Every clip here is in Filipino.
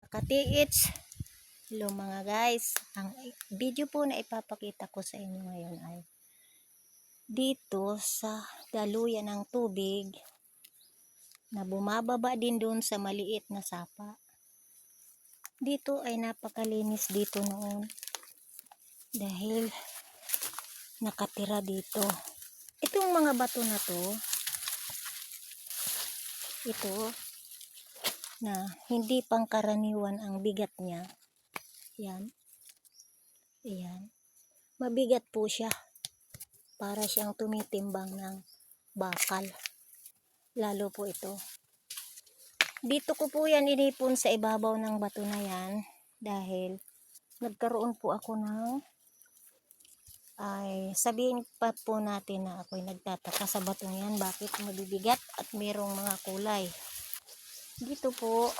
Katiits, hello mga guys. Ang video po na ipapakita ko sa inyo ngayon ay dito sa daluyan ng tubig na bumababa din doon sa maliit na sapa. Dito ay napakalinis dito noon dahil nakatira dito. Itong mga bato na to, ito na hindi pangkaraniwan ang bigat niya. Yan. Ayan. Mabigat po siya. Para siyang tumitimbang ng bakal. Lalo po ito. Dito ko po yan inipon sa ibabaw ng bato na yan. Dahil nagkaroon po ako ng sabihin pa po natin na ako'y nagtataka sa batong yan. Bakit mabibigat at mayroong mga kulay. Dito po,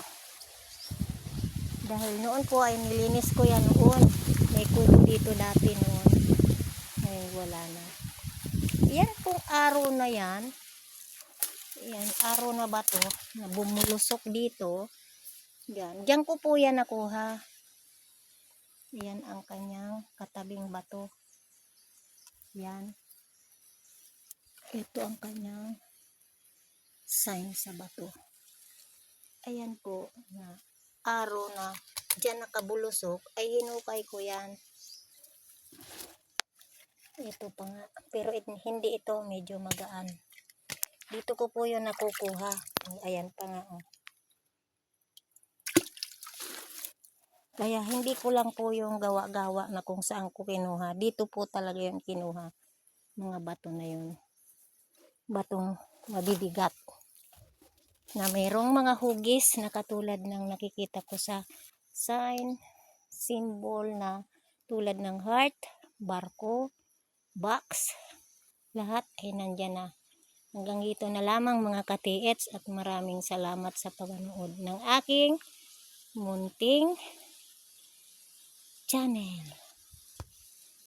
dahil noon po ay nilinis ko yan noon. May kubo dito dati noon. Ngayon wala na. Yan pong araw na yan. Yan, araw na bato na bumulusok dito. Yan. Diyan ko po yan nakuha. Yan ang kanyang katabing bato. Yan. Ito ang kanyang sign sa bato. Ayan po na araw na dyan nakabulusok ay hinukay ko yan. Ito pa nga. Pero hindi ito medyo magaan. Dito ko po yun nakukuha. Ayan pa nga. Oh. Kaya hindi ko lang po yung gawa-gawa na kung saan ko kinuha. Dito po talaga yung kinuha. Mga bato na yun. Batong mabibigat. Na mayroong mga hugis na katulad ng nakikita ko sa sign, symbol na tulad ng heart, barko, box, lahat ay nandyan na. Hanggang dito na lamang mga katiets at maraming salamat sa panonood ng aking munting channel.